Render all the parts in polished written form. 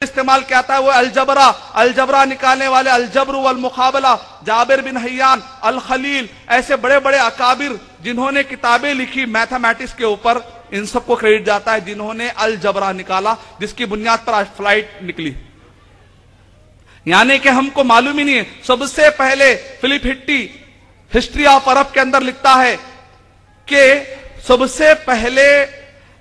استعمال کیا تھا وہ الجبرہ نکالنے والے، الجبر والمقابلہ، جابر بن حیان، الخلیل، ایسے بڑے بڑے اکابر جنہوں نے کتابیں لکھی میتھمیٹکس کے اوپر، ان سب کو کریڈٹ جاتا ہے جنہوں نے الجبرہ نکالا، جس کی بنیاد پر آج فلائٹ نکلی. یعنی کہ ہم کو معلوم ہی نہیں ہے. سب سے پہلے flip Hatti history of Arab کے اندر لکھتا ہے کہ سب سے پہلے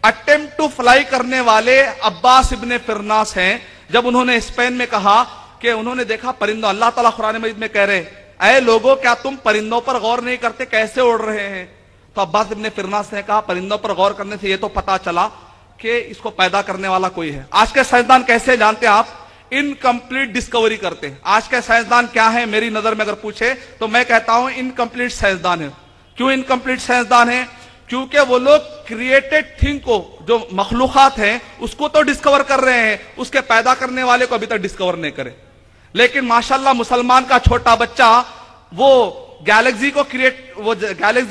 اٹیمپٹ ٹو فلائی کرنے والے عباس ابن فرناس ہیں. جب انہوں نے اسپین میں کہا کہ انہوں نے دیکھا پرندوں، اللہ تعالیٰ قرآن مجید میں کہہ رہے اے لوگوں کیا تم پرندوں پر غور نہیں کرتے کیسے اڑ رہے ہیں؟ تو عباس ابن فرناس نے کہا پرندوں پر غور کرنے سے یہ تو پتا چلا کہ اس کو پیدا کرنے والا کوئی ہے. آج کے سائنسدان کیسے جانتے ہیں آپ؟ انکمپلیٹ ڈسکوری کرتے ہیں. آج کے سائنسدان کیا ہیں میری نظر میں اگر پوچھے تو میں کہتا ہوں انکمپلیٹ سائنسدان ہیں. کیوں انکمپلیٹ سائنسدان ہیں؟ کیونکہ وہ لوگ کریٹڈ تھنگ کو، جو مخلوقات ہیں اس کو تو ڈسکور کر رہے ہیں، اس کے پیدا کرنے والے کو ابھی تک ڈسکور نہیں کرے. لیکن ماشاءاللہ مسلمان کا چھوٹا بچہ وہ گیلیکسی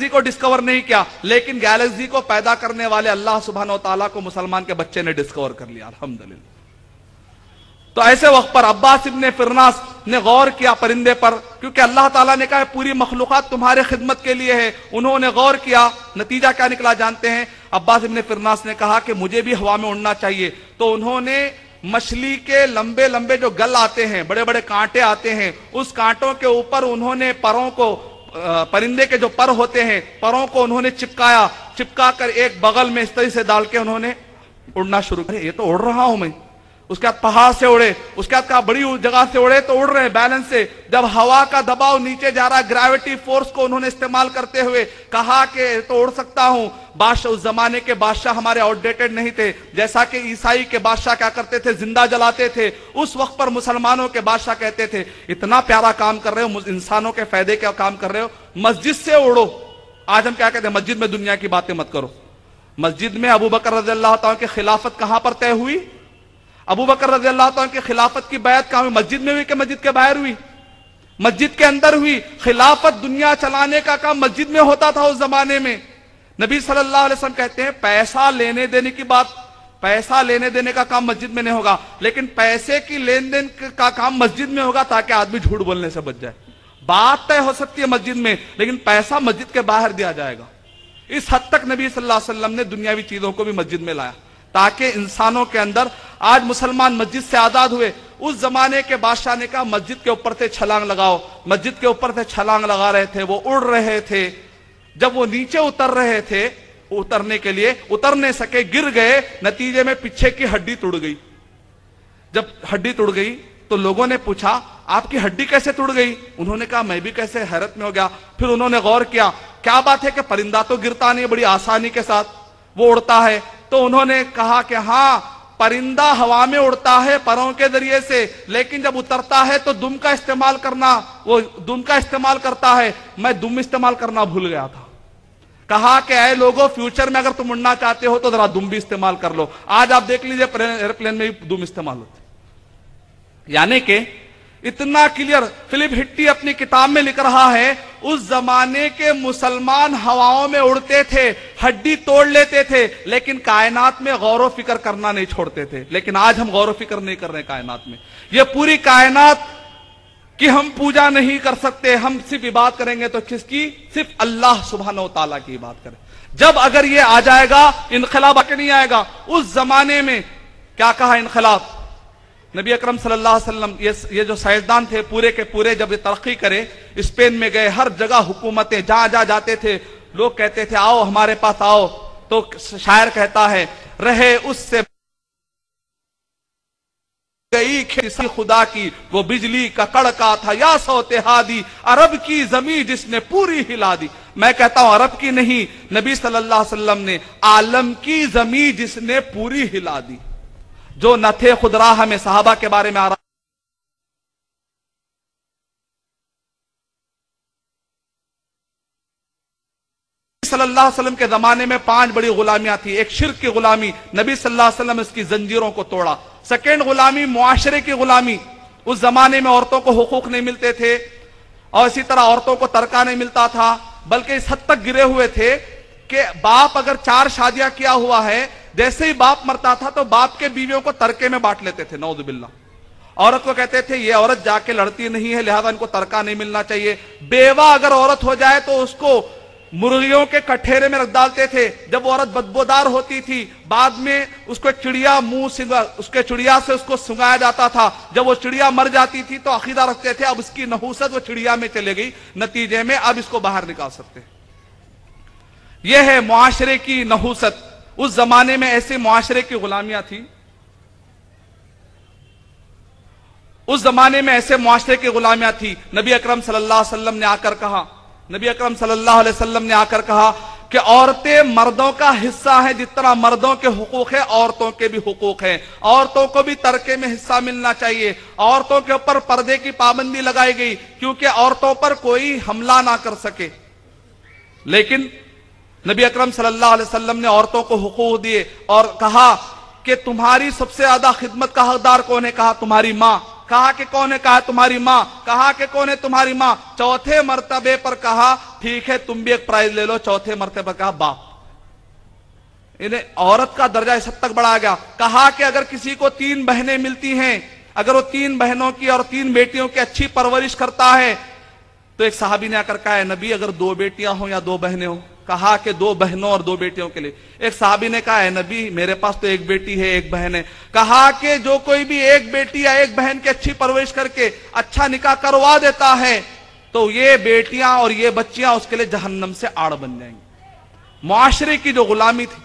کو ڈسکور نہیں کیا، لیکن گیلیکسی کو پیدا کرنے والے اللہ سبحانہ و تعالیٰ کو مسلمان کے بچے نے ڈسکور کر لیا، الحمدللہ. تو ایسے وقت پر عباس ابن فرناس نے غور کیا پرندے پر، کیونکہ اللہ تعالیٰ نے کہا پوری مخلوقات تمہارے خدمت کے لیے ہے. انہوں نے غور کیا، نتیجہ کیا نکلا جانتے ہیں؟ عباس ابن فرناس نے کہا کہ مجھے بھی ہوا میں اڑنا چاہیے. تو انہوں نے مچھلی کے لمبے لمبے جو گل آتے ہیں، بڑے بڑے کانٹے آتے ہیں، اس کانٹوں کے اوپر انہوں نے پروں کو، پرندے کے جو پر ہوتے ہیں پروں کو انہوں نے چپکا کر ایک بغل میں اس طرح سے ڈال کے انہوں نے اڑنا شروع کیا. یہ تو اڑ رہا ہوں میں. اس کے بعد پہاڑ سے اڑے، اس کے بعد کہا بڑی جگہ سے اڑے تو اڑ رہے ہیں بیلنس سے. جب ہوا کا دباؤ نیچے جا رہا ہے، گریوٹی فورس کو انہوں نے استعمال کرتے ہوئے کہا کہ تو اڑ سکتا ہوں. بادشاہ، اس زمانے کے بادشاہ ہمارے آؤٹ ڈیٹڈ نہیں تھے. جیسا کہ عیسائی کے بادشاہ کیا کرتے تھے؟ زندہ جلاتے تھے. اس وقت پر مسلمانوں کے بادشاہ کہتے تھے اتنا پیارا کام کر رہے ہو، انسانوں کے فائدے کا کام کر رہے ہو، مسجد سے اڑو. آج ہم کیا کہتے ہیں؟ مسجد میں دنیا کی باتیں مت کرو. مسجد میں ابو بکر رضی اللہ تعالیٰ کی خلافت کہاں پر طے ہوئی؟ ابو بکر رضی اللہ تعالیٰ کی خلافت کی بیعت کہاں ہوئی؟ مسجد میں ہوئی کہ مسجد کے باہر ہوئی؟ مسجد کے اندر ہوئی. خلافت، دنیا چلانے کا کام مسجد میں ہوتا تھا اس زمانے میں. نبی صلی اللہ علیہ وسلم کہتے ہیں پیسہ لینے دینے کی بات، پیسہ لینے دینے کا کام مسجد میں نہیں ہوگا، لیکن پیسے کی لین دین کا کام مسجد میں ہوگا تاکہ آدمی جھوٹ بولنے سے بچ جائے. بات طے ہو سکتی ہے مسجد میں، لیکن پیسہ مسجد کے باہر دیا جائے گا. اس حد تک نبی صلی اللہ علیہ وسلم نے دنیاوی چیزوں کو بھی مسجد میں لایا تاکہ انسانوں کے اندر، آج مسلمان مسجد سے آزاد ہوئے. اس زمانے کے بادشاہ نے کہا مسجد کے اوپر سے چھلانگ لگاؤ. مسجد کے اوپر سے چھلانگ لگا رہے تھے، وہ اڑ رہے تھے. جب وہ نیچے اتر رہے تھے، اترنے کے لیے اتر نہیں سکے، گر گئے. نتیجے میں پیچھے کی ہڈی ٹوٹ گئی. جب ہڈی ٹوٹ گئی تو لوگوں نے پوچھا آپ کی ہڈی کیسے ٹوٹ گئی؟ انہوں نے کہا میں بھی کیسے، حیرت میں ہو گیا. پھر انہوں نے غور کیا کیا بات ہے کہ پرندہ تو گرتا نہیں، بڑی آسانی کے ساتھ وہ اڑتا ہے. تو انہوں نے کہا کہ ہاں پرندہ ہوا میں اڑتا ہے پروں کے ذریعے سے، لیکن جب اترتا ہے تو دم کا استعمال کرتا ہے. میں دم استعمال کرنا بھول گیا تھا. کہا کہ اے لوگوں فیوچر میں اگر تم اڑنا چاہتے ہو تو ذرا دم بھی استعمال کر لو. آج آپ دیکھ لیجئے ایئرپلین میں بھی دم استعمال ہوتے. یعنی کہ اتنا کلیئر فلپ ہٹی اپنی کتاب میں لکھ رہا ہے اس زمانے کے مسلمان ہواؤں میں اڑتے تھے، ہڈی توڑ لیتے تھے، لیکن کائنات میں غور و فکر کرنا نہیں چھوڑتے تھے. لیکن آج ہم غور و فکر نہیں کر رہے کائنات میں. یہ پوری کائنات کی ہم پوجا نہیں کر سکتے. ہم صرف عبادت کریں گے تو کس کی؟ صرف اللہ سبحانہ و تعالیٰ کی عبادت کریں. جب اگر یہ آ جائے گا انقلاب آ کے نہیں آئے گا. اس زمانے میں کیا کہا انقلاب؟ نبی اکرم صلی اللہ علیہ وسلم، یہ جو سائنسدان تھے پورے کے پورے، جب یہ ترقی کرے اسپین میں گئے، ہر جگہ حکومتیں جہاں جہاں جاتے تھے لوگ کہتے تھے آؤ ہمارے پاس آؤ. تو شاعر کہتا ہے رہے اس سے گئی کسی خدا کی وہ بجلی کا کڑکا تھا یا سوتے ہادی عرب کی زمین جس نے پوری ہلا دی. میں کہتا ہوں عرب کی نہیں، نبی صلی اللہ علیہ وسلم نے عالم کی زمین جس نے پوری ہلا دی. جو نہ تھے خود راہ میں، صحابہ کے بارے میں آ رہا صلی اللہ علیہ وسلم کے زمانے میں 5 بڑی غلامیاں تھی. ایک شرک کی غلامی، نبی صلی اللہ علیہ وسلم اس کی زنجیروں کو توڑا. سیکنڈ غلامی معاشرے کی غلامی. اس زمانے میں عورتوں کو حقوق نہیں ملتے تھے اور اسی طرح عورتوں کو ترکہ نہیں ملتا تھا، بلکہ اس حد تک گرے ہوئے تھے کہ باپ اگر 4 شادیاں کیا ہوا ہے جیسے ہی باپ مرتا تھا تو باپ کے بیویوں کو ترکے میں بانٹ لیتے تھے، نعوذ باللہ۔ عورت کو کہتے تھے یہ عورت جا کے لڑتی نہیں ہے لہذا ان کو ترکہ نہیں ملنا چاہیے۔ بیوہ اگر عورت ہو جائے تو اس کو مرغیوں کے کٹھیرے میں رکھ ڈالتے تھے، جب وہ عورت بدبودار ہوتی تھی بعد میں اس کو چڑیا اس کے چڑیا سے اس کو سنگایا جاتا تھا، جب وہ چڑیا مر جاتی تھی تو عقیدہ رکھتے تھے اب اس کی نحوست وہ چڑیا میں چلے گئی، نتیجے میں اب اس کو باہر نکال سکتے ہیں۔ یہ ہے معاشرے کی نحوست۔ اس زمانے میں ایسے معاشرے کی غلامیاں تھی، اس زمانے میں ایسے معاشرے کی غلامیاں تھی۔ نبی اکرم صلی اللہ علیہ وسلم نے آ کر کہا، نبی اکرم صلی اللہ علیہ وسلم نے آ کر کہا کہ عورتیں مردوں کا حصہ ہیں، جس طرح مردوں کے حقوق ہیں عورتوں کے بھی حقوق ہیں، عورتوں کو بھی ترکے میں حصہ ملنا چاہیے۔ عورتوں کے اوپر پردے کی پابندی لگائی گئی کیونکہ عورتوں پر کوئی حملہ نہ کر سکے، لیکن نبی اکرم صلی اللہ علیہ وسلم نے عورتوں کو حقوق دیے اور کہا کہ تمہاری سب سے زیادہ خدمت کا حقدار کون ہے؟ کہا تمہاری ماں۔ کہا کہ کون ہے؟ کہا تمہاری ماں۔ کہا کہ کون ہے؟ تمہاری ماں۔ چوتھے مرتبے پر کہا ٹھیک ہے تم بھی ایک پرائز لے لو، چوتھے مرتبے پر کہا باپ۔ انہیں عورت کا درجہ اس حد تک بڑھایا گیا۔ کہا کہ اگر کسی کو 3 بہنیں ملتی ہیں، اگر وہ 3 بہنوں کی اور 3 بیٹیوں کی اچھی پرورش کرتا ہے تو ایک صحابی نے آ کر کہا ہے نبی اگر 2 بیٹیاں ہوں یا 2 بہنیں ہوں؟ کہا کہ 2 بہنوں اور 2 بیٹیوں کے لیے۔ ایک صحابی نے کہا ہے نبی میرے پاس تو 1 بیٹی ہے 1 بہن ہے۔ کہا کہ جو کوئی بھی 1 بیٹی یا 1 بہن کی اچھی پرورش کر کے اچھا نکاح کروا دیتا ہے تو یہ بیٹیاں اور یہ بچیاں اس کے لیے جہنم سے آڑ بن جائیں گی۔ معاشرے کی جو غلامی تھی،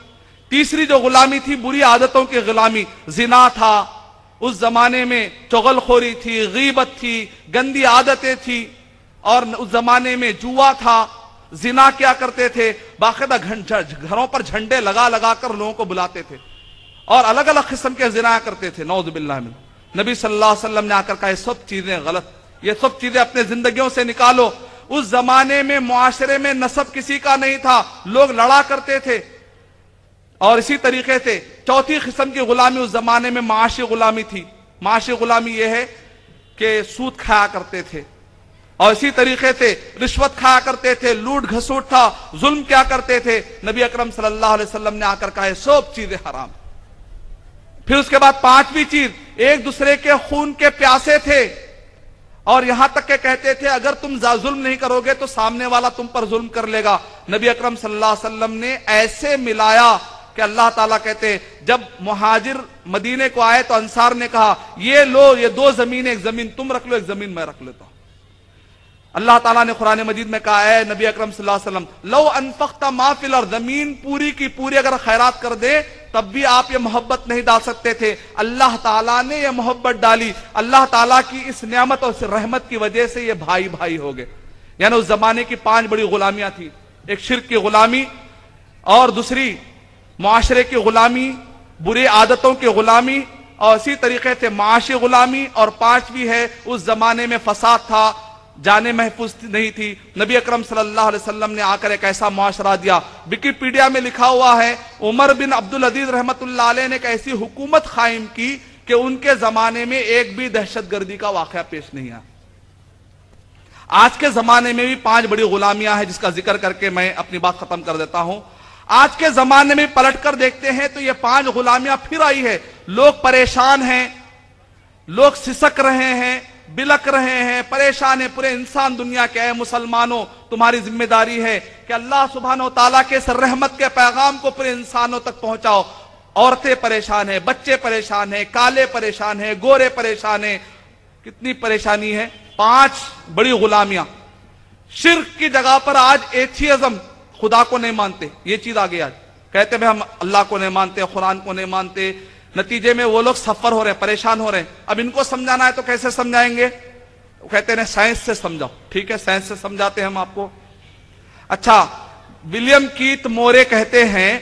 تیسری جو غلامی تھی بری عادتوں کی غلامی، زنا تھا اس زمانے میں، چغل خوری تھی، غیبت تھی، گندی عادتیں تھی، اور اس زمانے میں جوا تھا۔ زنا کیا کرتے تھے؟ باقاعدہ گھروں پر جھنڈے لگا لگا کر لوگوں کو بلاتے تھے اور الگ الگ قسم کے زنا کرتے تھے، نعوذ باللہ من۔ نبی صلی اللہ علیہ وسلم نے آ کر کہا یہ سب چیزیں غلط، یہ سب چیزیں اپنے زندگیوں سے نکالو۔ اس زمانے میں معاشرے میں نسب کسی کا نہیں تھا، لوگ لڑا کرتے تھے۔ اور اسی طریقے سے چوتھی قسم کی غلامی اس زمانے میں معاشی غلامی تھی۔ معاشی غلامی یہ ہے کہ سود کھایا کرتے تھے اور اسی طریقے سے رشوت کھایا کرتے تھے، لوٹ گھسوٹ تھا، ظلم کیا کرتے تھے۔ نبی اکرم صلی اللہ علیہ وسلم نے آ کر کہا سب چیزیں حرام۔ پھر اس کے بعد 5ویں چیز، ایک دوسرے کے خون کے پیاسے تھے اور یہاں تک کہ کہتے تھے اگر تم ظلم نہیں کرو گے تو سامنے والا تم پر ظلم کر لے گا۔ نبی اکرم صلی اللہ علیہ وسلم نے ایسے ملایا کہ اللہ تعالیٰ کہتے ہیں جب مہاجر مدینے کو آئے تو انصار نے کہا یہ لو، یہ 2 زمینیں، ایک زمین تم رکھ لو ایک زمین میں رکھ لیتا ہوں۔ اللہ تعالیٰ نے قرآن مجید میں کہا ہے نبی اکرم صلی اللہ علیہ وسلم لو انفقت ما فی الارض، زمین پوری کی پوری اگر خیرات کر دے تب بھی آپ یہ محبت نہیں ڈال سکتے تھے۔ اللہ تعالیٰ نے یہ محبت ڈالی، اللہ تعالیٰ کی اس نعمت اور اس رحمت کی وجہ سے یہ بھائی بھائی ہو گئے۔ یعنی اس زمانے کی 5 بڑی غلامیاں تھیں، ایک شرک کی غلامی، اور دوسری معاشرے کی غلامی، بری عادتوں کی غلامی، اور اسی طریقے سے معاشی غلامی، اور 5ویں ہے اس زمانے میں فساد تھا، جانیں محفوظ نہیں تھی۔ نبی اکرم صلی اللہ علیہ وسلم نے آ کر ایک ایسا معاشرہ دیا، وکیپیڈیا میں لکھا ہوا ہے عمر بن عبدالعزیز رحمت اللہ علیہ نے ایک ایسی حکومت قائم کی کہ ان کے زمانے میں ایک بھی دہشت گردی کا واقعہ پیش نہیں آیا۔ آج کے زمانے میں بھی 5 بڑی غلامیاں ہیں جس کا ذکر کر کے میں اپنی بات ختم کر دیتا ہوں۔ آج کے زمانے میں پلٹ کر دیکھتے ہیں تو یہ 5 غلامیاں پھر آئی ہے۔ لوگ پریشان ہیں، لوگ سسک رہے ہیں، بلک رہے ہیں، پریشان ہیں، پورے انسان دنیا کے۔ اے مسلمانوں تمہاری ذمہ داری ہے کہ اللہ سبحانہ و تعالیٰ کے اس رحمت کے پیغام کو پورے انسانوں تک پہنچاؤ۔ عورتیں پریشان ہیں، بچے پریشان ہیں، کالے پریشان ہیں، گورے پریشان ہیں، کتنی پریشانی ہے۔ 5 بڑی غلامیاں۔ شرک کی جگہ پر آج ایتھیزم، خدا کو نہیں مانتے، یہ چیز آ گئی۔ آج کہتے ہیں ہم اللہ کو نہیں مانتے، قرآن کو نہیں مانتے، نتیجے میں وہ لوگ سفر ہو رہے ہیں، پریشان ہو رہے ہیں۔ اب ان کو سمجھانا ہے تو کیسے سمجھائیں گے؟ وہ کہتے ہیں سائنس سے سمجھاؤ۔ ٹھیک ہے، سائنس سے سمجھاتے ہیں ہم آپ کو۔ اچھا، ولیم کیت مورے کہتے ہیں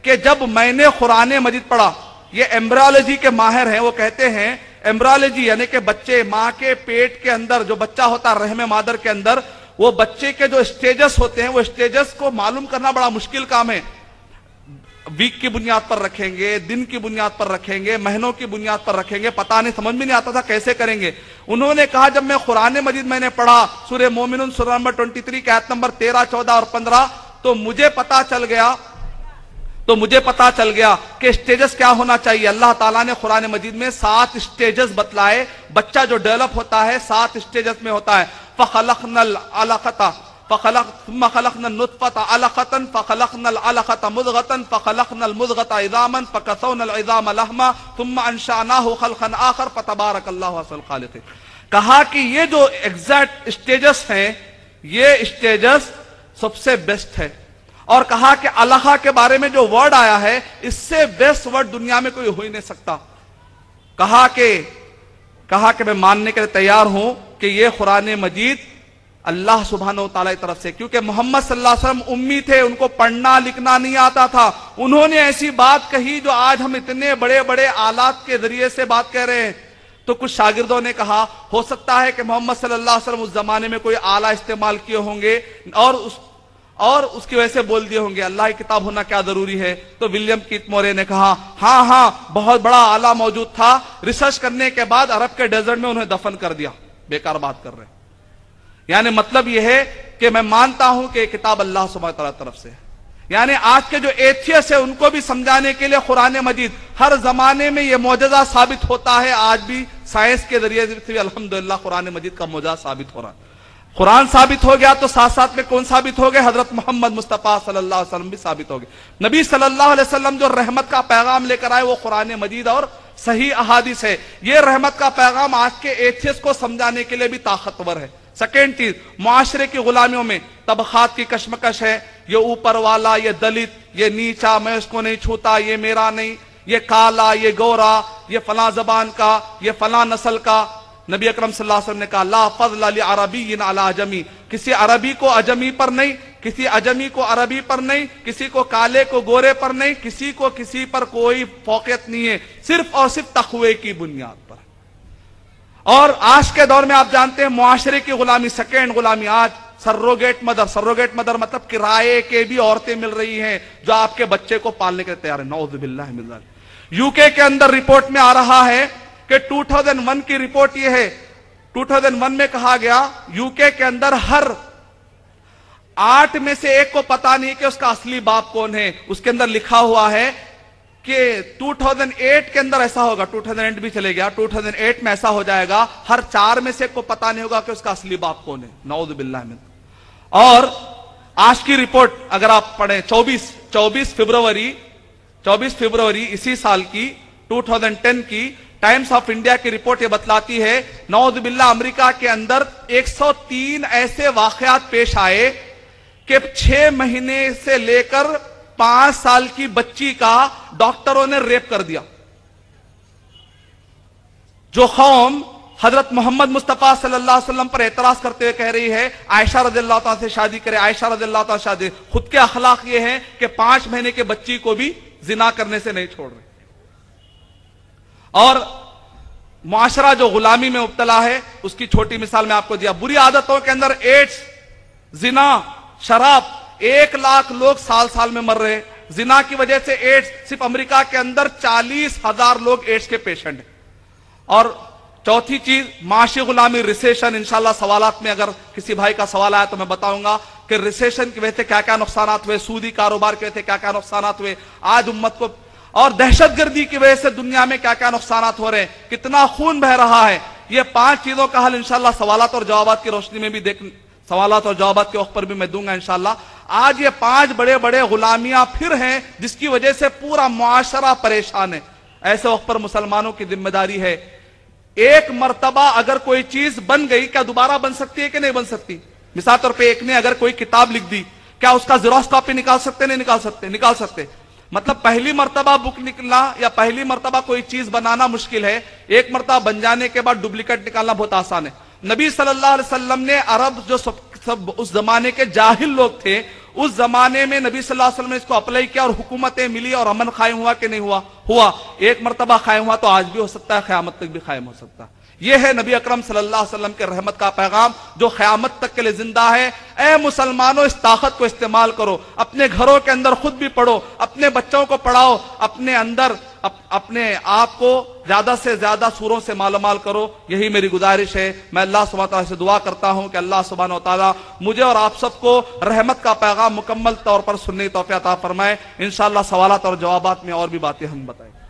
کہ جب میں نے قرآن مجید پڑھا، یہ ایمبرالوجی کے ماہر ہیں، وہ کہتے ہیں ایمبرالوجی یعنی کہ بچے ماں کے پیٹ کے اندر جو بچہ ہوتا ہے رحم مادر کے اندر، وہ بچے کے جو سٹیجز ہوتے ہیں وہ سٹیجز کو معلوم کرنا بڑا مشکل کام ہے۔ ویک کی بنیاد پر رکھیں گے، دن کی بنیاد پر رکھیں گے، مہینوں کی بنیاد پر رکھیں گے، پتہ نہیں، سمجھ میں نہیں آتا تھا کیسے کریں گے۔ انہوں نے کہا جب میں قرآن مجید میں نے پڑھا سورہ مومنون سورہ نمبر 23 کی آیت نمبر 13، 14 اور 15 تو مجھے پتا چل گیا تو مجھے پتا چل گیا کہ اسٹیجز کیا ہونا چاہیے. اللہ تعالیٰ نے قرآن مجید میں 7 اسٹیجز بتلائے. بچہ جو ڈیولپ ہوتا ہے 7 اسٹیجز میں ہوتا ہے. فَخَلَقْنَا الْعَلَقَةَ ثم خلقنا النطفة علقة فخلقنا العلقة مضغة فخلقنا المضغة عظاما فكسونا العظام لحما ثم انشأناه خلقا آخر فتبارك الله احسن الخالقين. کہا کہ یہ جو ایگزیکٹ اسٹیجز ہیں یہ اسٹیجز سب سے بیسٹ ہے. اور کہا کہ علقہ کے بارے میں جو ورڈ آیا ہے اس سے بیسٹ ورڈ دنیا میں کوئی ہو ہی نہیں سکتا. کہا کہ میں ماننے کے لیے تیار ہوں کہ یہ قرآن مجید اللہ سبحانہ وتعالی کی طرف سے, کیونکہ محمد صلی اللہ علیہ وسلم امی تھے, ان کو پڑھنا لکھنا نہیں آتا تھا. انہوں نے ایسی بات کہی جو آج ہم اتنے بڑے بڑے آلات کے ذریعے سے بات کہہ رہے ہیں. تو کچھ شاگردوں نے کہا ہو سکتا ہے کہ محمد صلی اللہ علیہ وسلم اس زمانے میں کوئی آلہ استعمال کیے ہوں گے اور اس کی وجہ سے بول دیے ہوں گے, اللہ کی کتاب ہونا کیا ضروری ہے. تو ولیم کیت مورے نے کہا ہاں بہت بڑا آلہ موجود تھا, ریسرچ کرنے کے بعد عرب کے ڈیزرٹ میں انہیں دفن کر دیا. بیکار بات کر رہے ہیں. یعنی مطلب یہ ہے کہ میں مانتا ہوں کہ کتاب اللہ سبحانہ وتعالی طرف سے. یعنی آج کے جو ایتھیس ہے ان کو بھی سمجھانے کے لیے قرآن مجید ہر زمانے میں یہ معجزہ ثابت ہوتا ہے. آج بھی سائنس کے ذریعے سے الحمدللہ قرآن مجید کا معجزہ ثابت ہو رہا ہے. قرآن ثابت ہو گیا تو ساتھ ساتھ میں کون ثابت ہو گئے؟ حضرت محمد مصطفیٰ صلی اللہ علیہ وسلم بھی ثابت ہو گئے. نبی صلی اللہ علیہ وسلم جو رحمت کا پیغام لے کر آئے وہ قرآن مجید اور صحیح احادیث ہے. یہ رحمت کا پیغام آج کے ایتھیس کو سمجھانے کے لیے بھی طاقتور ہے. سیکنڈ چیز, معاشرے کی غلامیوں میں طبقات کی کشمکش ہے. یہ اوپر والا, یہ دلت, یہ نیچا, میں اس کو نہیں چھوتا, یہ میرا نہیں, یہ کالا, یہ گورا, یہ فلاں زبان کا, یہ فلاں نسل کا. نبی اکرم صلی اللہ علیہ وسلم نے کہا لا فضل لعربی علی عجمی, کسی عربی کو عجمی پر نہیں, کسی عجمی کو عربی پر نہیں, کسی کو کالے کو گورے پر نہیں, کسی کو کسی پر کوئی فوقیت نہیں ہے, صرف اور صرف تقوی کی بنیاد پر. اور آج کے دور میں آپ جانتے ہیں معاشرے کی غلامی, سیکنڈ غلامی آج سروگیٹ مدر مطلب کرائے کے بھی عورتیں مل رہی ہیں جو آپ کے بچے کو پالنے کے لیے تیار ہیں. نعوذ باللہ من ذلک. یو کے اندر رپورٹ میں آ رہا ہے کہ 2001 کی رپورٹ یہ ہے, 2001 میں کہا گیا یو کے اندر ہر 8 میں سے 1 کو پتا نہیں کہ اس کا اصلی باپ کون ہے. اس کے اندر لکھا ہوا ہے کہ 2008 کے اندر ایسا ہوگا, 2008 بھی چلے گیا, 2008 میں ایسا ہو جائے گا ہر 4 میں سے 1 کو پتا نہیں ہوگا کہ اس کا اصلی باپ کون ہے. نعوذ باللہ من. اور آج کی رپورٹ اگر آپ پڑھیں 24 فروری اسی سال کی 2010 کی ٹائمز آف انڈیا کی رپورٹ یہ بتلاتی ہے نعوذ باللہ امریکہ کے اندر 103 ایسے واقعات پیش آئے کہ 6 مہینے سے لے کر 5 سال کی بچی کا ڈاکٹروں نے ریپ کر دیا. جو قوم حضرت محمد مصطفیٰ صلی اللہ علیہ وسلم پر اعتراض کرتے ہوئے کہہ رہی ہے عائشہ رضی اللہ تعالیٰ سے شادی کرے, عائشہ رضی اللہ تعالیٰ شادی, خود کے اخلاق یہ ہیں کہ 5 مہینے کے بچی کو بھی زنا کرنے سے نہیں چھوڑ رہے. اور معاشرہ جو غلامی میں مبتلا ہے اس کی چھوٹی مثال میں آپ کو دیا. بری عادتوں کے اندر ایڈز, زنا, شراب, 1 لاکھ لوگ سال میں مر رہے. زنا کی وجہ سے ایڈز, صرف امریکہ کے اندر 40,000 لوگ ایڈز کے پیشنٹ ہیں. اور چوتھی چیز معاشی غلامی, ریسیشن. انشاءاللہ سوالات میں اگر کسی بھائی کا سوال آیا تو میں بتاؤں گا کہ ریسیشن کی وجہ سے کیا کیا نقصانات ہوئے, سودی کاروبار کی وجہ سے کیا کیا نقصانات ہوئے آج امت کو, اور دہشت گردی کی وجہ سے دنیا میں کیا کیا نقصانات ہو رہے ہیں, کتنا خون بہ رہا ہے. یہ 5 چیزوں کا حل انشاءاللہ سوالات اور جوابات کی روشنی میں بھی سوالات اور جوابات کے وقت پر بھی میں دوں گا انشاءاللہ. آج یہ 5 بڑے غلامیاں پھر ہیں جس کی وجہ سے پورا معاشرہ پریشان ہے. ایسے وقت پر مسلمانوں کی ذمہ داری ہے, ایک مرتبہ اگر کوئی چیز بن گئی کیا دوبارہ بن سکتی ہے کہ نہیں بن سکتی؟ مثال طور پہ ایک نے اگر کوئی کتاب لکھ دی, کیا اس کا زیروکس کاپی نکال سکتے نہیں نکال سکتے؟ نکال سکتے. مطلب پہلی مرتبہ بک نکلنا یا پہلی مرتبہ کوئی چیز بنانا مشکل ہے, ایک مرتبہ بن جانے کے بعد ڈپلیکیٹ نکالنا بہت آسان ہے. نبی صلی اللہ علیہ وسلم نے عرب جو سب اس زمانے کے جاہل لوگ تھے, اس زمانے میں نبی صلی اللہ علیہ وسلم نے اس کو اپلائی کیا اور حکومتیں ملی اور امن قائم ہوا کہ نہیں ہوا. ایک مرتبہ قائم ہوا تو آج بھی ہو سکتا ہے, قیامت تک بھی قائم ہو سکتا ہے. یہ ہے نبی اکرم صلی اللہ علیہ وسلم کے رحمت کا پیغام جو قیامت تک کے لیے زندہ ہے. اے مسلمانوں, اس طاقت کو استعمال کرو, اپنے گھروں کے اندر خود بھی پڑھو, اپنے بچوں کو پڑھاؤ, اپنے اندر اپنے آپ کو زیادہ سے زیادہ سوروں سے مالامال کرو، یہی میری گزارش ہے۔ میں اللہ سبحانہ وتعالیٰ سے دعا کرتا ہوں کہ اللہ سبحانہ وتعالیٰ مجھے اور آپ سب کو رحمت کا پیغام مکمل طور پر سننے کی توفیق عطا فرمائے۔ انشاءاللہ سوالات اور جوابات میں اور بھی باتیں ہم بتائیں۔